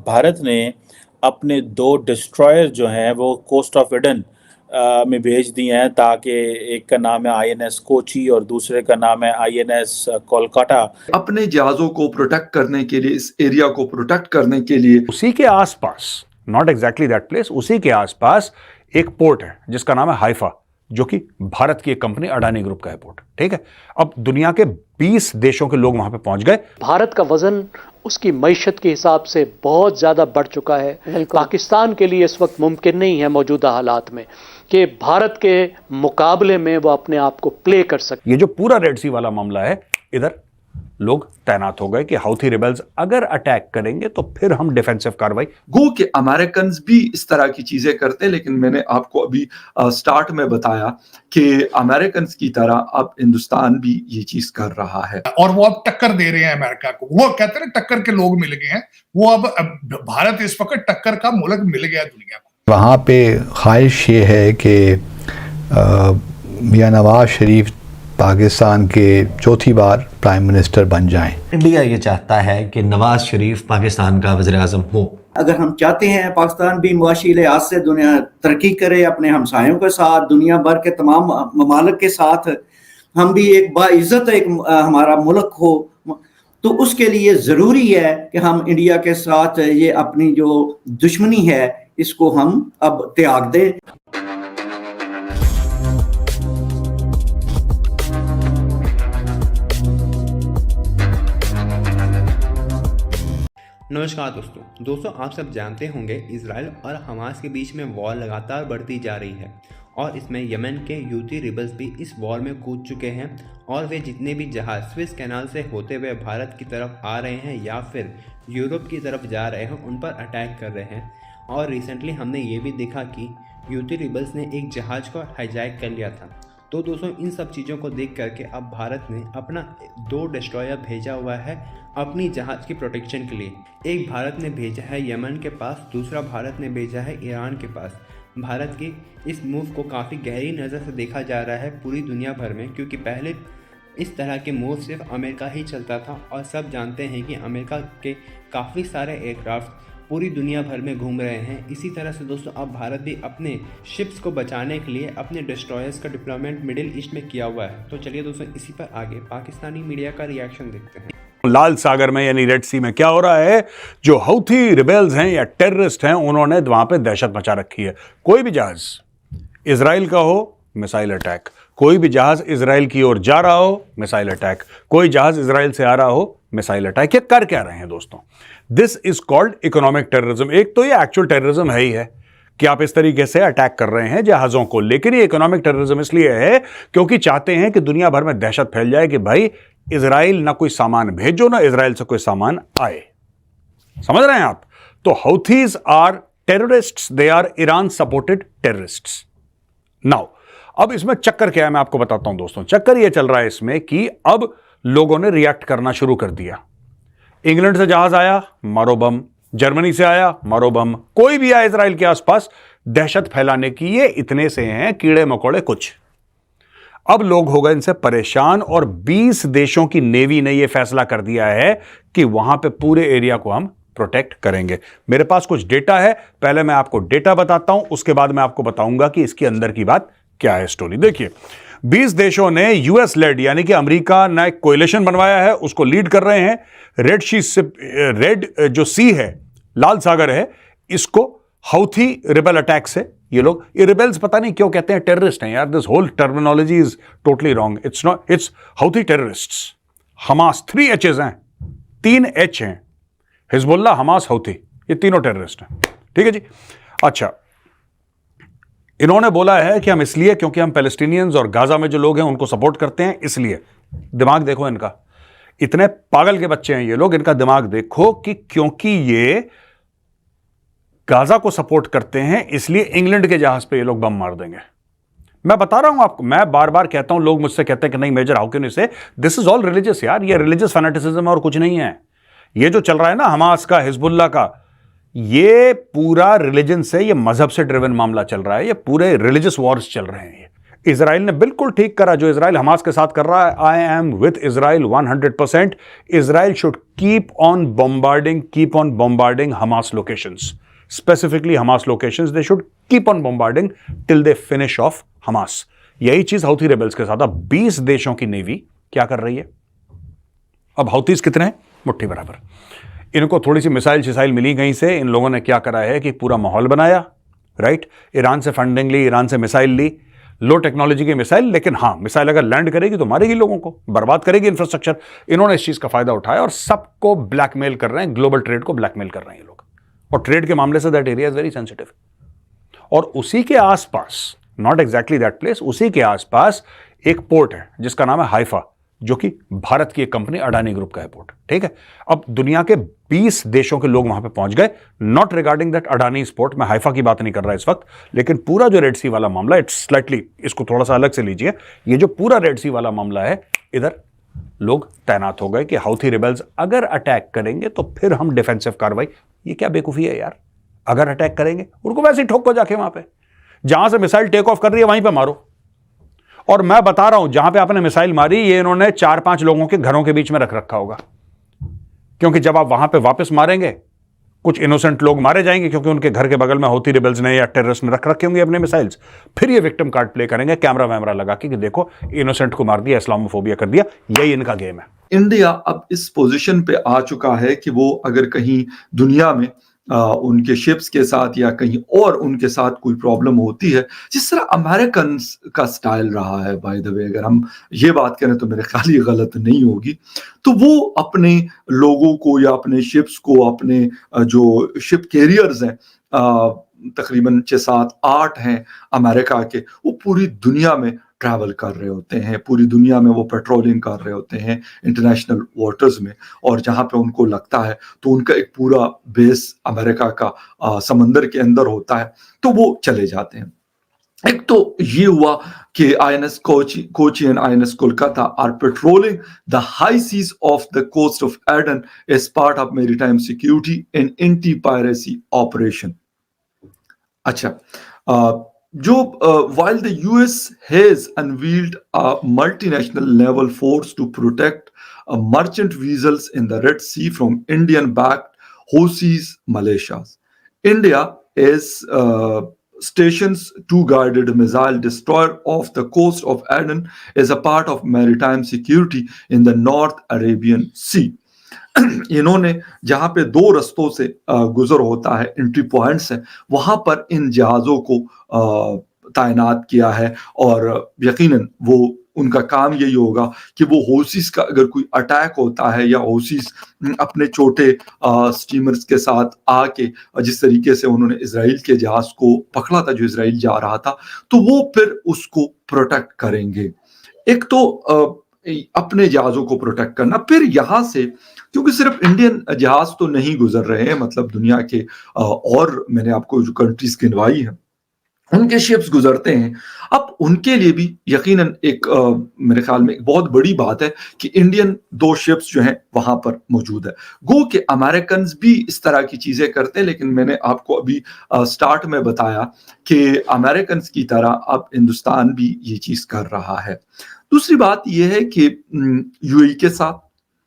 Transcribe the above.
भारत ने अपने 2 डिस्ट्रॉयर जो हैं वो कोस्ट ऑफ एडन में भेज दिए हैं, ताकि एक का नाम है आईएनएस कोची और दूसरे का नाम है आईएनएस कोलकाता। अपने जहाज़ों को प्रोटेक्ट करने के लिए, इस एरिया को प्रोटेक्ट करने के लिए उसी के आसपास, नॉट एग्जैक्टली दैट प्लेस, उसी के आसपास एक पोर्ट है जिसका नाम है हाइफा, जो कि भारत की एक कंपनी अडानी ग्रुप का है पोर्ट। ठीक है, अब दुनिया के 20 देशों के लोग वहां पे पहुंच गए। भारत का वजन उसकी मईशत के हिसाब से बहुत ज्यादा बढ़ चुका है। पाकिस्तान के लिए इस वक्त मुमकिन नहीं है मौजूदा हालात में कि भारत के मुकाबले में वो अपने आप को प्ले कर सके। ये जो पूरा रेड सी वाला मामला है, इधर लोग तैनात हो गए कि हाउथी रिबेल्स अगर अटैक करेंगे तो फिर हम डिफेंसिव कार्रवाई। गो के अमेरिकन भी इस तरह की चीजें करते हैं, लेकिन मैंने आपको अभी स्टार्ट में बताया कि अमेरिकन की तरह अब हिंदुस्तान भी ये चीज कर रहा है और वो अब टक्कर दे रहे हैं अमेरिका को। वो कहते हैं टक्कर के लोग मिल गए हैं, वो अब भारत इस वक्त टक्कर का मुल्क मिल गया दुनिया को। वहाँ पे ख्वाहिश ये है कि मियां नवाज शरीफ पाकिस्तान के चौथी बार प्राइम मिनिस्टर बन जाएं। इंडिया ये चाहता है कि नवाज शरीफ पाकिस्तान का वज़ीर आज़म हो। अगर हम चाहते हैं पाकिस्तान भी मुआशी लिहाज से दुनिया तरक्की करे, अपने हमसायों के साथ, दुनिया भर के तमाम ममालिक के साथ हम भी एक बाइज्जत एक हमारा मुल्क हो, तो उसके लिए ज़रूरी है कि हम इंडिया के साथ ये अपनी जो दुश्मनी है इसको हम अब त्याग दें। नमस्कार दोस्तों आप सब जानते होंगे इजराइल और हमास के बीच में वॉर लगातार बढ़ती जा रही है और इसमें यमन के यूती रिबल्स भी इस वॉर में कूद चुके हैं और वे जितने भी जहाज़ स्विस कैनाल से होते हुए भारत की तरफ आ रहे हैं या फिर यूरोप की तरफ जा रहे हैं उन पर अटैक कर रहे हैं। और रिसेंटली हमने ये भी देखा कि यूती रिबल्स ने एक जहाज़ को हाईजैक कर लिया था। तो दोस्तों इन सब चीज़ों को देख करके अब भारत ने अपना 2 डिस्ट्रॉयर भेजा हुआ है अपनी जहाज़ की प्रोटेक्शन के लिए। एक भारत ने भेजा है यमन के पास, दूसरा भारत ने भेजा है ईरान के पास। भारत की इस मूव को काफ़ी गहरी नज़र से देखा जा रहा है पूरी दुनिया भर में, क्योंकि पहले इस तरह के मूव सिर्फ अमेरिका ही चलता था और सब जानते हैं कि अमेरिका के काफ़ी सारे एयरक्राफ्ट पूरी दुनिया भर में घूम रहे हैं। इसी तरह से दोस्तों अब भारत भी अपने शिप्स को बचाने के लिए अपने डिस्ट्रॉयर्स का डिप्लॉयमेंट मिडिल ईस्ट में किया हुआ है। तो चलिए दोस्तों इसी पर आगे पाकिस्तानी मीडिया का रिएक्शन देखते हैं। लाल सागर में यानी रेड सी में क्या हो रहा है, जो हौथी रिबेल्स हैं या टेररिस्ट हैं उन्होंने वहां पे दहशत मचा रखी है। कोई भी जहाज इजराइल का हो, मिसाइल अटैक। कोई भी जहाज इजराइल की ओर जा रहा हो, मिसाइल अटैक। कोई जहाज इजराइल से आ रहा हो, मिसाइल अटैक। ये कर क्या रहे हैं दोस्तों? This is called economic terrorism. एक तो ये एक्चुअल टेररिज्म है ही है कि आप इस तरीके से अटैक कर रहे हैं जहाजों को, लेकिन ये इकोनॉमिक टेररिज्म इसलिए है क्योंकि चाहते हैं कि दुनिया भर में दहशत फैल जाए कि भाई इजराइल ना कोई सामान भेजो ना इजराइल से कोई सामान आए। समझ रहे हैं आप? तो Houthis are terrorists, they are Iran supported terrorists. Now अब इसमें चक्कर क्या है मैं आपको बताता हूं दोस्तों। चक्कर यह चल रहा है इसमें कि अब लोगों ने रिएक्ट करना शुरू कर दिया। इंग्लैंड से जहाज आया, मारो बम। जर्मनी से आया, मारो बम। कोई भी आया इजराइल के आसपास, दहशत फैलाने की ये इतने से हैं कीड़े मकोड़े कुछ। अब लोग हो गए इनसे परेशान और 20 देशों की नेवी ने यह फैसला कर दिया है कि वहां पे पूरे एरिया को हम प्रोटेक्ट करेंगे। मेरे पास कुछ डेटा है, पहले मैं आपको डेटा बताता हूं, उसके बाद मैं आपको बताऊंगा कि इसके अंदर की बात क्या है स्टोरी। देखिए 20 देशों ने यूएस लेड यानी कि अमेरिका ने एक कोएलिशन बनवाया है, उसको लीड कर रहे हैं। रेड जो सी है, लाल सागर है, इसको हौथी रिबेल अटैक से ये लोग, ये रिबेल्स पता नहीं क्यों कहते हैं टेररिस्ट हैं यार। This whole terminology is totally wrong. It's not, it's Houthi terrorists. Hamas 3 H's हैं, 3 एच हैं। हिजबुल्लाह, हमास, हौथी, ये तीनों टेररिस्ट हैं। ठीक है जी। अच्छा, इन्होंने बोला है कि हम इसलिए क्योंकि हम पैलेस्टीनियंस और गाजा में जो लोग हैं उनको सपोर्ट करते हैं, इसलिए। दिमाग देखो इनका, इतने पागल के बच्चे हैं ये लोग। इनका दिमाग देखो कि क्योंकि ये गाजा को सपोर्ट करते हैं इसलिए इंग्लैंड के जहाज पे ये लोग बम मार देंगे। मैं बता रहा हूं आपको, मैं बार बार कहता हूं, लोग मुझसे कहते हैं कि नहीं मेजर हाउ कैन यू से, दिस इज ऑल रिलीजियस यार। ये रिलीजियस फैनेटिसिज्म और कुछ नहीं है। ये जो चल रहा है ना हमास का, हिजबुल्लाह का, ये पूरा रिलीजन से, ये मजहब से ड्रिवन मामला चल रहा है। ये पूरे रिलीजियस वॉर्स चल रहे हैं। इजराइल ने बिल्कुल ठीक करा जो इजराइल हमास के साथ कर रहा है। I am with Israel 100%। Israel should keep on bombarding Hamas locations, specifically Hamas locations. They should keep on bombarding till they finish off Hamas. यही चीज हौथी रेबल्स के साथ। अब 20 देशों की नेवी क्या कर रही है? अब हौथीज कितने हैं? मुट्ठी बराबर। इनको थोड़ी सी मिसाइल मिली कहीं से। इन लोगों ने क्या करा है कि पूरा माहौल बनाया, राइट? ईरान से फंडिंग ली, ईरान से मिसाइल ली, लो टेक्नोलॉजी की मिसाइल, लेकिन हां, मिसाइल अगर लैंड करेगी तो मारेगी लोगों को, बर्बाद करेगी इंफ्रास्ट्रक्चर। इन्होंने इस चीज का फायदा उठाया और सबको ब्लैकमेल कर रहे हैं, ग्लोबल ट्रेड को ब्लैकमेल कर रहे हैं ये लोग। और ट्रेड के मामले say that area is very sensitive. और उसी के आसपास, नॉट एग्जैक्टली दैट प्लेस, उसी के आसपास एक पोर्ट है जिसका नाम है हाइफा, जो कि भारत की एक कंपनी अडानी ग्रुप का है पोर्ट, ठीक है? अब दुनिया के 20 देशों के लोग वहां पे पहुंच गए। Not regarding that Adani port, मैं हाइफा की बात नहीं कर रहा इस वक्त, लेकिन पूरा जो रेड सी वाला मामला, इट्स स्लाइटली, इसको थोड़ा सा अलग से लीजिए। ये जो पूरा रेड सी वाला मामला है, इधर लोग तैनात हो गए कि हाउथी रिबेल्स अगर अटैक करेंगे तो फिर हम डिफेंसिव कार्रवाई। ये क्या बेवकूफी है यार? अगर अटैक करेंगे उनको वैसे ही ठोको जाके, वहां पे जहां से मिसाइल टेक ऑफ कर रही है वहीं पे मारो। और मैं बता रहा हूं, जहां पे आपने मिसाइल मारी, ये इन्होंने 4-5 लोगों के घरों के बीच में रख रखा होगा, क्योंकि जब आप वहां पे वापस मारेंगे, कुछ इनोसेंट लोग मारे जाएंगे क्योंकि उनके घर के बगल में हौथी रिबेल्स ने या टेररिस्ट ने रख रखे होंगे अपने मिसाइल्स। फिर ये विक्टिम कार्ड प्ले करेंगे कैमरा वैमरा लगा के कि देखो इनोसेंट को मार दिया, इस्लामोफोबिया कर दिया। यही इनका गेम है। इंडिया अब इस पोजीशन पे आ चुका है कि वो अगर कहीं दुनिया में उनके शिप्स के साथ या कहीं और उनके साथ कोई प्रॉब्लम होती है, जिस तरह अमेरिकन का स्टाइल रहा है, बाय द वे, अगर हम ये बात करें तो मेरे ख्याल ये गलत नहीं होगी, तो वो अपने लोगों को या अपने शिप्स को, अपने जो शिप कैरियर्स हैं, तकरीबन 6-7-8 हैं अमेरिका के, वो पूरी दुनिया में ट्रैवल कर रहे होते हैं, पूरी दुनिया में वो पेट्रोलिंग कर रहे होते हैं इंटरनेशनल वाटर्स में, और जहां पे उनको लगता है तो उनका एक पूरा बेस अमेरिका का समंदर के अंदर होता है, तो वो चले जाते हैं। एक तो ये हुआ कि INS Kochi and INS Kolkata are patrolling the high seas of the coast of Aden as part of maritime security and anti piracy operation. अच्छा, while the US has unveiled a multinational naval force to protect merchant vessels in the Red Sea from Indian-backed Houthis militias, India is stations two guided missile destroyer off the coast of Aden as a part of maritime security in the North Arabian Sea. इन्होंने जहां पे 2 रस्तों से गुजर होता है, entry points हैं, वहां पर इन जहाजों को तैनात किया है। और यकीनन वो उनका काम यही होगा कि वो हौसीस का अगर कोई अटैक होता है या हौसीस अपने छोटे स्टीमर्स के साथ आके, जिस तरीके से उन्होंने इजराइल के जहाज को पकड़ा था जो इजराइल जा रहा था, तो वो फिर उसको प्रोटेक्ट करेंगे। एक तो अपने जहाजों को प्रोटेक्ट करना, फिर यहां से, क्योंकि सिर्फ इंडियन जहाज तो नहीं गुजर रहे हैं, मतलब दुनिया के और मैंने आपको जो कंट्रीज गिनवाई है उनके शिप्स गुजरते हैं। अब उनके लिए भी यकीनन एक मेरे ख्याल में एक बहुत बड़ी बात है कि इंडियन 2 शिप्स जो हैं वहां पर मौजूद है। गो के अमेरिकन भी इस तरह की चीजें करते हैं, लेकिन मैंने आपको अभी स्टार्ट में बताया कि अमेरिकन की तरह अब हिंदुस्तान भी ये चीज कर रहा है। दूसरी बात यह है कि यूएई के साथ